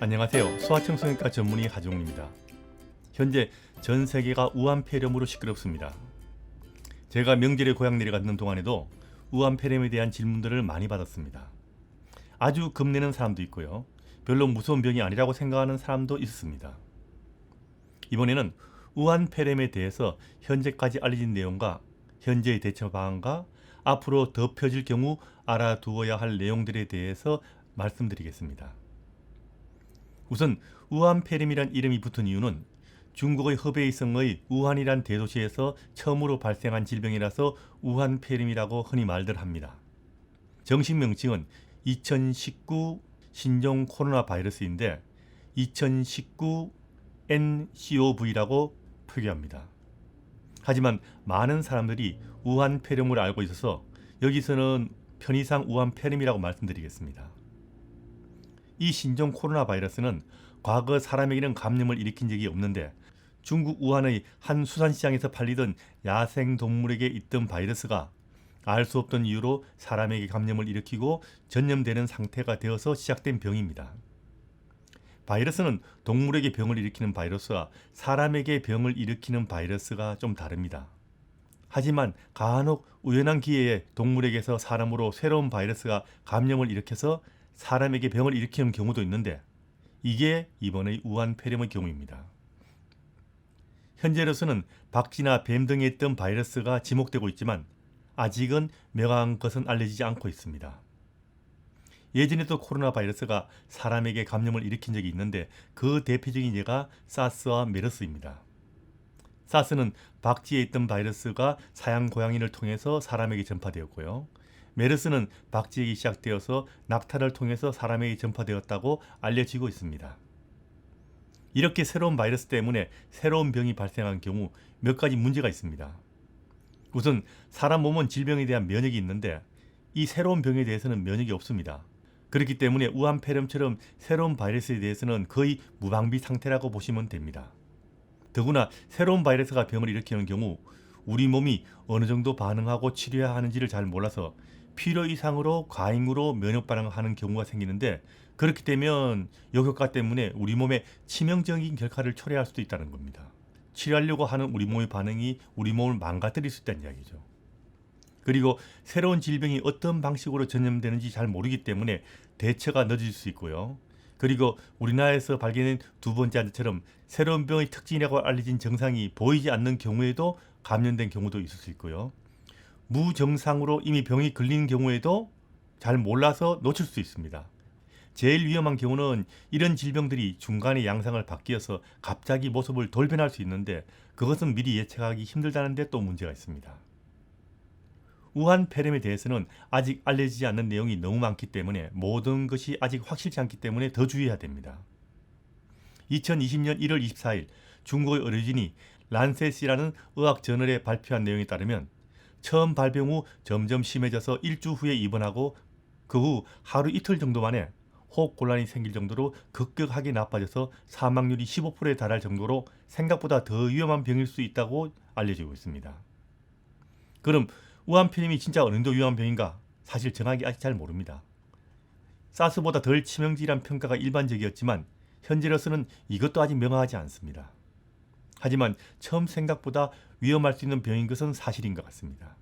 안녕하세요. 소아청소년과 전문의 하종입니다. 현재 전 세계가 우한 폐렴으로 시끄럽습니다. 제가 명절에 고향 내려가는 동안에도 우한 폐렴에 대한 질문들을 많이 받았습니다. 아주 겁내는 사람도 있고요. 별로 무서운 병이 아니라고 생각하는 사람도 있었습니다. 이번에는 우한 폐렴에 대해서 현재까지 알려진 내용과 현재의 대처 방안과 앞으로 덮여질 경우 알아두어야 할 내용들에 대해서 말씀드리겠습니다. 우선 우한 폐렴이란 이름이 붙은 이유는 중국의 허베이성의 우한이란 대도시에서 처음으로 발생한 질병이라서 우한 폐렴이라고 흔히 말들 합니다. 정식 명칭은 2019 신종 코로나 바이러스인데 2019 NCOV라고 표기합니다. 하지만 많은 사람들이 우한 폐렴으로 알고 있어서 여기서는 편의상 우한 폐렴이라고 말씀드리겠습니다. 이 신종 코로나 바이러스는 과거 사람에게는 감염을 일으킨 적이 없는데 중국 우한의 한 수산시장에서 팔리던 야생 동물에게 있던 바이러스가 알 수 없던 이유로 사람에게 감염을 일으키고 전염되는 상태가 되어서 시작된 병입니다. 바이러스는 동물에게 병을 일으키는 바이러스와 사람에게 병을 일으키는 바이러스가 좀 다릅니다. 하지만 간혹 우연한 기회에 동물에게서 사람으로 새로운 바이러스가 감염을 일으켜서 사람에게 병을 일으키는 경우도 있는데 이게 이번의 우한 폐렴의 경우입니다. 현재로서는 박쥐나 뱀 등에 있던 바이러스가 지목되고 있지만 아직은 명확한 것은 알려지지 않고 있습니다. 예전에도 코로나 바이러스가 사람에게 감염을 일으킨 적이 있는데 그 대표적인 예가 사스와 메르스입니다. 사스는 박쥐에 있던 바이러스가 사양 고양이를 통해서 사람에게 전파되었고요. 메르스는 박쥐에게 시작되어서 낙타를 통해서 사람에게 전파되었다고 알려지고 있습니다. 이렇게 새로운 바이러스 때문에 새로운 병이 발생한 경우 몇 가지 문제가 있습니다. 우선 사람 몸은 질병에 대한 면역이 있는데 이 새로운 병에 대해서는 면역이 없습니다. 그렇기 때문에 우한 폐렴처럼 새로운 바이러스에 대해서는 거의 무방비 상태라고 보시면 됩니다. 더구나 새로운 바이러스가 병을 일으키는 경우 우리 몸이 어느 정도 반응하고 치료해야 하는지를 잘 몰라서 필요 이상으로 과잉으로 면역 반응을 하는 경우가 생기는데 그렇게 되면 역효과 때문에 우리 몸에 치명적인 결과를 초래할 수도 있다는 겁니다. 치료하려고 하는 우리 몸의 반응이 우리 몸을 망가뜨릴 수 있다는 이야기죠. 그리고 새로운 질병이 어떤 방식으로 전염되는지 잘 모르기 때문에 대처가 늦어질 수 있고요. 그리고 우리나라에서 발견된 두 번째 환자처럼 새로운 병의 특징이라고 알려진 증상이 보이지 않는 경우에도 감염된 경우도 있을 수 있고요. 무증상으로 이미 병이 걸린 경우에도 잘 몰라서 놓칠 수 있습니다. 제일 위험한 경우는 이런 질병들이 중간에 양상을 바뀌어서 갑자기 모습을 돌변할 수 있는데 그것은 미리 예측하기 힘들다는 데 또 문제가 있습니다. 우한 폐렴에 대해서는 아직 알려지지 않는 내용이 너무 많기 때문에 모든 것이 아직 확실치 않기 때문에 더 주의해야 됩니다. 2020년 1월 24일 중국의 의료진이 란셋이라는 의학 저널에 발표한 내용에 따르면 처음 발병 후 점점 심해져서 일주 후에 입원하고 그 후 하루 이틀 정도 만에 호흡곤란이 생길 정도로 급격하게 나빠져서 사망률이 15%에 달할 정도로 생각보다 더 위험한 병일 수 있다고 알려지고 있습니다. 그럼 우한 폐렴이 진짜 어느 정도 위험한 병인가? 사실 정확히 아직 잘 모릅니다. 사스보다 덜 치명적이란 평가가 일반적이었지만 현재로서는 이것도 아직 명확하지 않습니다. 하지만 처음 생각보다 위험할 수 있는 병인 것은 사실인 것 같습니다.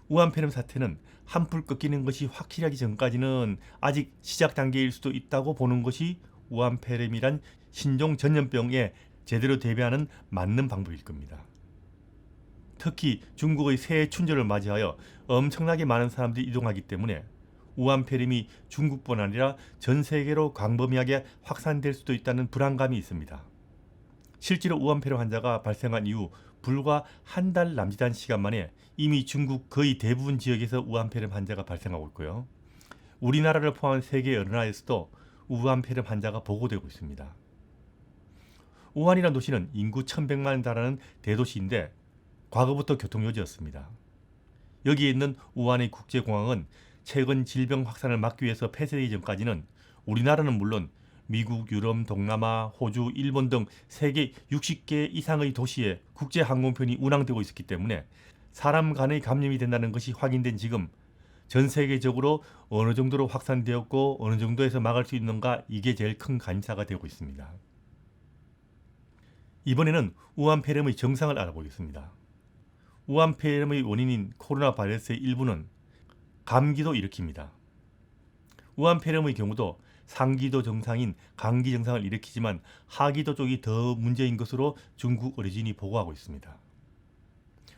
우한 폐렴 사태는 한풀 꺾이는 것이 확실하기 전까지는 아직 시작 단계일 수도 있다고 보는 것이 우한 폐렴이란 신종 전염병에 제대로 대비하는 맞는 방법일 겁니다. 특히 중국의 새해 춘절을 맞이하여 엄청나게 많은 사람들이 이동하기 때문에 우한 폐렴이 중국뿐 아니라 전 세계로 광범위하게 확산될 수도 있다는 불안감이 있습니다. 실제로 우한 폐렴 환자가 발생한 이후 불과 한 달 남짓한 시간 만에 이미 중국 거의 대부분 지역에서 우한 폐렴 환자가 발생하고 있고요. 우리나라를 포함한 세계 여러 나라에서도 우한 폐렴 환자가 보고되고 있습니다. 우한이라는 도시는 인구 1100만에 달하는 대도시인데 과거부터 교통요지였습니다. 여기에 있는 우한의 국제공항은 최근 질병 확산을 막기 위해서 폐쇄되기 전까지는 우리나라는 물론 미국, 유럽, 동남아, 호주, 일본 등 세계 60개 이상의 도시에 국제 항공편이 운항되고 있었기 때문에 사람 간의 감염이 된다는 것이 확인된 지금 전 세계적으로 어느 정도로 확산되었고 어느 정도에서 막을 수 있는가, 이게 제일 큰 관심사가 되고 있습니다. 이번에는 우한 폐렴의 정상을 알아보겠습니다. 우한 폐렴의 원인인 코로나 바이러스의 일부는 감기도 일으킵니다. 우한 폐렴의 경우도 상기도 정상인 감기 증상을 일으키지만 하기도 쪽이 더 문제인 것으로 중국 어리진이 보고하고 있습니다.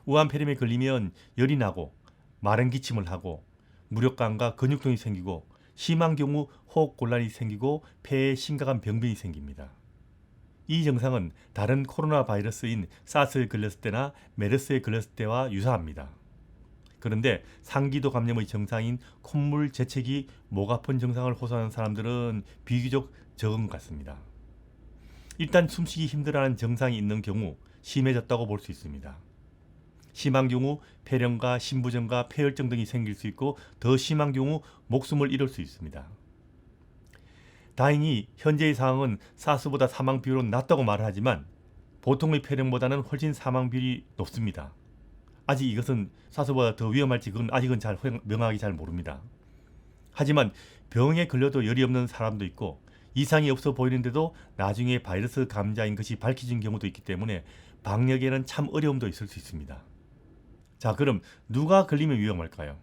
우한 폐렴에 걸리면 열이 나고 마른 기침을 하고 무력감과 근육통이 생기고 심한 경우 호흡 곤란이 생기고 폐에 심각한 병변이 생깁니다. 이 증상은 다른 코로나 바이러스인 사스에 걸렸을 때나 메르스에 걸렸을 때와 유사합니다. 그런데 상기도 감염의 증상인 콧물, 재채기, 목 아픈 증상을 호소하는 사람들은 비교적 적은 것 같습니다. 일단 숨쉬기 힘들어하는 증상이 있는 경우 심해졌다고 볼 수 있습니다. 심한 경우 폐렴과 심부전과 폐혈증 등이 생길 수 있고 더 심한 경우 목숨을 잃을 수 있습니다. 다행히 현재의 상황은 사스보다 사망 비율은 낮다고 말을 하지만 보통의 폐렴보다는 훨씬 사망 비율이 높습니다. 아직 이것은 사스보다 더 위험할지 그건 아직은 명확히 잘 모릅니다. 하지만 병에 걸려도 열이 없는 사람도 있고 이상이 없어 보이는데도 나중에 바이러스 감자인 것이 밝혀진 경우도 있기 때문에 방역에는 참 어려움도 있을 수 있습니다. 자, 그럼 누가 걸리면 위험할까요?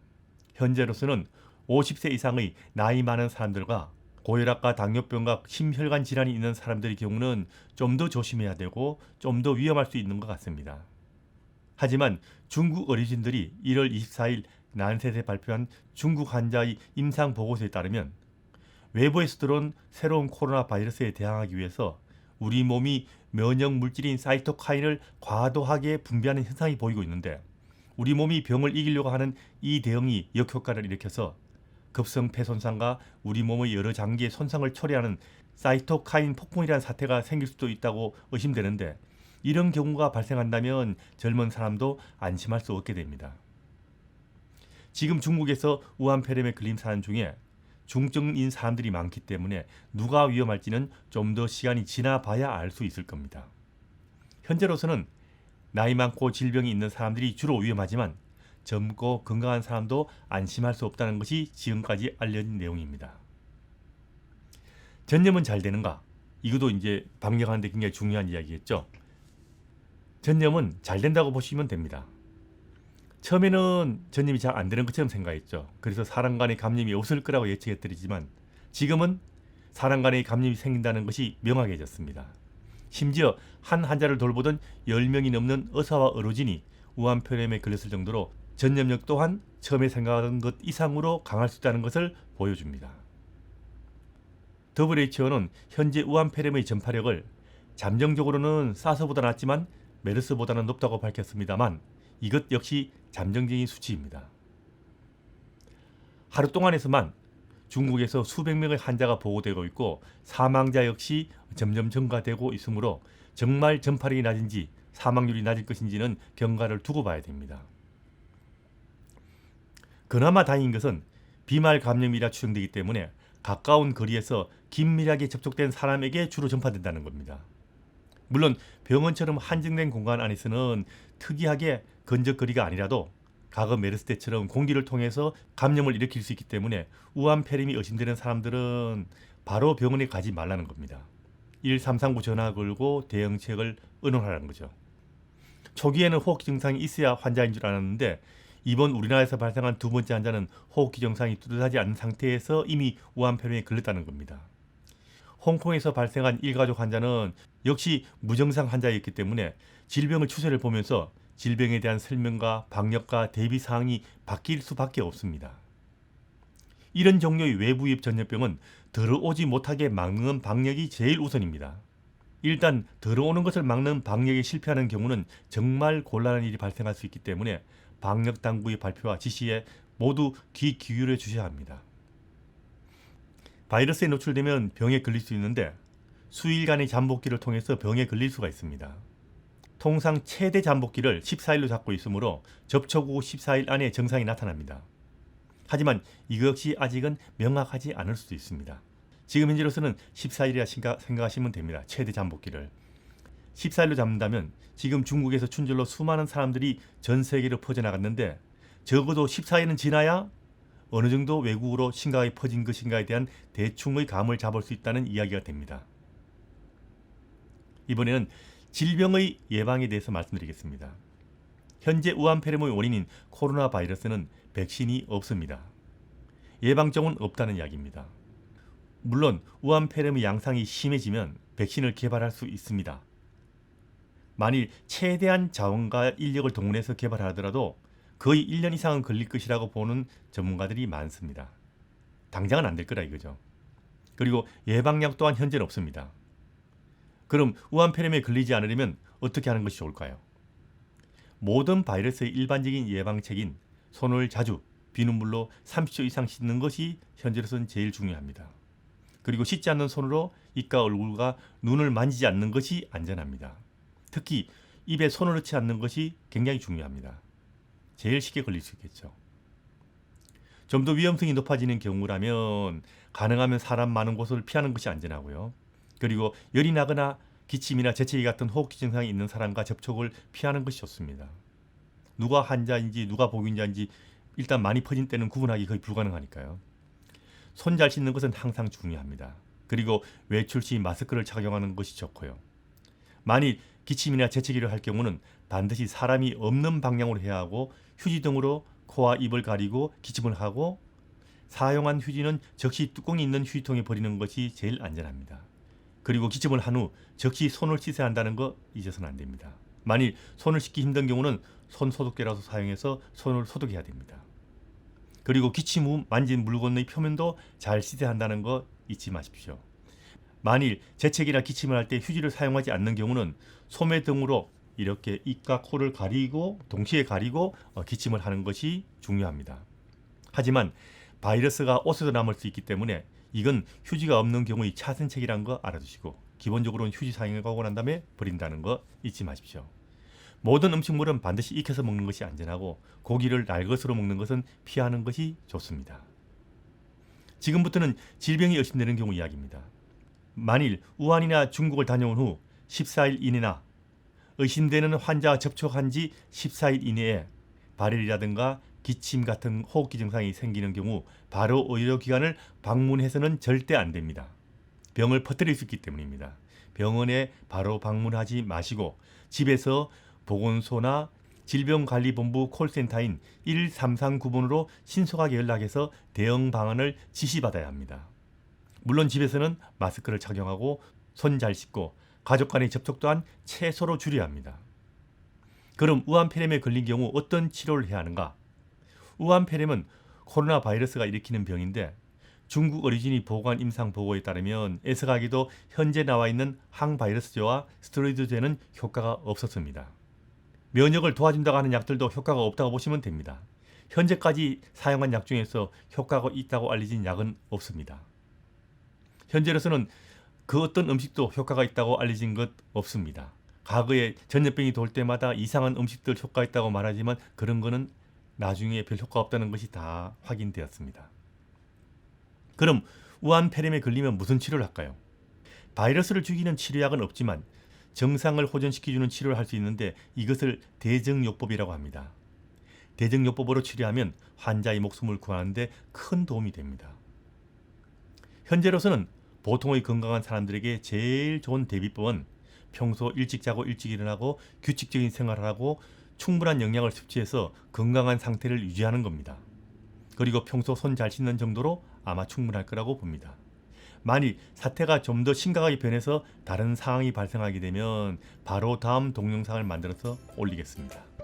현재로서는 50세 이상의 나이 많은 사람들과 고혈압과 당뇨병과 심혈관 질환이 있는 사람들의 경우는 좀 더 조심해야 되고 좀 더 위험할 수 있는 것 같습니다. 하지만 중국 어리진들이 1월 24일 란셋에 발표한 중국 환자의 임상 보고서에 따르면 외부에서 들어온 새로운 코로나 바이러스에 대항하기 위해서 우리 몸이 면역 물질인 사이토카인을 과도하게 분비하는 현상이 보이고 있는데 우리 몸이 병을 이기려고 하는 이 대응이 역효과를 일으켜서 급성 폐 손상과 우리 몸의 여러 장기의 손상을 초래하는 사이토카인 폭풍이라는 사태가 생길 수도 있다고 의심되는데 이런 경우가 발생한다면 젊은 사람도 안심할 수 없게 됩니다. 지금 중국에서 우한 폐렴에 걸린 사람 중에 중증인 사람들이 많기 때문에 누가 위험할지는 좀 더 시간이 지나봐야 알 수 있을 겁니다. 현재로서는 나이 많고 질병이 있는 사람들이 주로 위험하지만 젊고 건강한 사람도 안심할 수 없다는 것이 지금까지 알려진 내용입니다. 전염은 잘 되는가? 이것도 이제 방역하는 데 굉장히 중요한 이야기겠죠. 전염은 잘 된다고 보시면 됩니다. 처음에는 전염이 잘 안 되는 것처럼 생각했죠. 그래서 사람 간의 감염이 없을 거라고 예측했더니지만 지금은 사람 간의 감염이 생긴다는 것이 명확해졌습니다. 심지어 한 환자를 돌보던 10명이 넘는 의사와 의료진이 우한 폐렴에 걸렸을 정도로 전염력 또한 처음에 생각한 것 이상으로 강할 수 있다는 것을 보여줍니다. WHO는 현재 우한 폐렴의 전파력을 잠정적으로는 사스보다 낮지만 메르스보다는 높다고 밝혔습니다만 이것 역시 잠정적인 수치입니다. 하루 동안에서만 중국에서 수백 명의 환자가 보고되고 있고 사망자 역시 점점 증가되고 있으므로 정말 전파력이 낮은지 사망률이 낮을 것인지는 경과를 두고 봐야 됩니다. 그나마 다행인 것은 비말 감염이라 추정되기 때문에 가까운 거리에서 긴밀하게 접촉된 사람에게 주로 전파된다는 겁니다. 물론 병원처럼 한정된 공간 안에서는 특이하게 근접거리가 아니라도 과거 메르스 때처럼 공기를 통해서 감염을 일으킬 수 있기 때문에 우한 폐렴이 의심되는 사람들은 바로 병원에 가지 말라는 겁니다. 1339 전화 걸고 대응책을 의논하라는 거죠. 초기에는 호흡기 증상이 있어야 환자인 줄 알았는데 이번 우리나라에서 발생한 두 번째 환자는 호흡기 증상이 뚜렷하지 않은 상태에서 이미 우한 폐렴에 걸렸다는 겁니다. 홍콩에서 발생한 일가족 환자는 역시 무증상 환자였기 때문에 질병을 추세를 보면서 질병에 대한 설명과 방역과 대비 사항이 바뀔 수밖에 없습니다. 이런 종류의 외부 유입 전염병은 들어오지 못하게 막는 방역이 제일 우선입니다. 일단 들어오는 것을 막는 방역에 실패하는 경우는 정말 곤란한 일이 발생할 수 있기 때문에 방역 당국의 발표와 지시에 모두 귀 기울여 주셔야 합니다. 바이러스에 노출되면 병에 걸릴 수 있는데 수일간의 잠복기를 통해서 병에 걸릴 수가 있습니다. 통상 최대 잠복기를 14일로 잡고 있으므로 접촉 후 14일 안에 증상이 나타납니다. 하지만 이것 역시 아직은 명확하지 않을 수도 있습니다. 지금 현재로서는 14일이라 생각하시면 됩니다. 최대 잠복기를. 14일로 잡는다면 지금 중국에서 춘절로 수많은 사람들이 전 세계로 퍼져나갔는데 적어도 14일은 지나야 어느 정도 외국으로 심각하게 퍼진 것인가에 대한 대충의 감을 잡을 수 있다는 이야기가 됩니다. 이번에는 질병의 예방에 대해서 말씀드리겠습니다. 현재 우한폐렴의 원인인 코로나 바이러스는 백신이 없습니다. 예방종은 없다는 이야기입니다. 물론 우한폐렴의 양상이 심해지면 백신을 개발할 수 있습니다. 만일 최대한 자원과 인력을 동원해서 개발하더라도 거의 1년 이상은 걸릴 것이라고 보는 전문가들이 많습니다. 당장은 안 될 거라 이거죠. 그리고 예방약 또한 현재는 없습니다. 그럼 우한폐렴에 걸리지 않으려면 어떻게 하는 것이 좋을까요? 모든 바이러스의 일반적인 예방책인 손을 자주 비눗물로 30초 이상 씻는 것이 현재로서는 제일 중요합니다. 그리고 씻지 않는 손으로 입과 얼굴과 눈을 만지지 않는 것이 안전합니다. 특히 입에 손을 넣지 않는 것이 굉장히 중요합니다. 제일 쉽게 걸릴 수 있겠죠. 좀 더 위험성이 높아지는 경우라면 가능하면 사람 많은 곳을 피하는 것이 안전하고요. 그리고 열이 나거나 기침이나 재채기 같은 호흡기 증상이 있는 사람과 접촉을 피하는 것이 좋습니다. 누가 환자인지 누가 보균자인지 일단 많이 퍼진 때는 구분하기 거의 불가능하니까요. 손 잘 씻는 것은 항상 중요합니다. 그리고 외출 시 마스크를 착용하는 것이 좋고요. 만일 기침이나 재채기를 할 경우는 반드시 사람이 없는 방향으로 해야 하고 휴지 등으로 코와 입을 가리고 기침을 하고 사용한 휴지는 적시 뚜껑이 있는 휴지통에 버리는 것이 제일 안전합니다. 그리고 기침을 한 후 적시 손을 씻어야 한다는 거 잊어서는 안 됩니다. 만일 손을 씻기 힘든 경우는 손 소독제라도 사용해서 손을 소독해야 됩니다. 그리고 기침 후 만진 물건의 표면도 잘 씻어야 한다는 거 잊지 마십시오. 만일 재채기나 기침을 할 때 휴지를 사용하지 않는 경우는 소매 등으로 이렇게 입과 코를 가리고 동시에 가리고 기침을 하는 것이 중요합니다. 하지만 바이러스가 옷에도 남을 수 있기 때문에 이건 휴지가 없는 경우의 차선책이라는 거 알아두시고 기본적으로는 휴지 사용하고 난 다음에 버린다는 거 잊지 마십시오. 모든 음식물은 반드시 익혀서 먹는 것이 안전하고 고기를 날것으로 먹는 것은 피하는 것이 좋습니다. 지금부터는 질병이 의심되는 경우 이야기입니다. 만일 우한이나 중국을 다녀온 후 14일 이내나 의심되는 환자와 접촉한 지 14일 이내에 발열이라든가 기침 같은 호흡기 증상이 생기는 경우 바로 의료기관을 방문해서는 절대 안 됩니다. 병을 퍼뜨릴 수 있기 때문입니다. 병원에 바로 방문하지 마시고 집에서 보건소나 질병관리본부 콜센터인 1339번으로 신속하게 연락해서 대응 방안을 지시받아야 합니다. 물론 집에서는 마스크를 착용하고 손 잘 씻고 가족 간의 접촉 또한 최소로 줄여야 합니다. 그럼 우한폐렴에 걸린 경우 어떤 치료를 해야 하는가? 우한폐렴은 코로나 바이러스가 일으키는 병인데 중국 어리진이 보고한 임상 보고에 따르면 애석하게도 현재 나와 있는 항바이러스제와 스테로이드제는 효과가 없었습니다. 면역을 도와준다고 하는 약들도 효과가 없다고 보시면 됩니다. 현재까지 사용한 약 중에서 효과가 있다고 알려진 약은 없습니다. 현재로서는 그 어떤 음식도 효과가 있다고 알려진 것 없습니다. 과거에 전염병이 돌 때마다 이상한 음식들 효과 있다고 말하지만 그런 거는 나중에 별 효과 없다는 것이 다 확인되었습니다. 그럼 우한폐렴에 걸리면 무슨 치료를 할까요? 바이러스를 죽이는 치료약은 없지만 정상을 호전시켜주는 치료를 할 수 있는데 이것을 대증요법이라고 합니다. 대증요법으로 치료하면 환자의 목숨을 구하는 데 큰 도움이 됩니다. 현재로서는 보통의 건강한 사람들에게 제일 좋은 대비법은 평소 일찍 자고 일찍 일어나고 규칙적인 생활을 하고 충분한 영양을 섭취해서 건강한 상태를 유지하는 겁니다. 그리고 평소 손 잘 씻는 정도로 아마 충분할 거라고 봅니다. 만일 사태가 좀 더 심각하게 변해서 다른 상황이 발생하게 되면 바로 다음 동영상을 만들어서 올리겠습니다.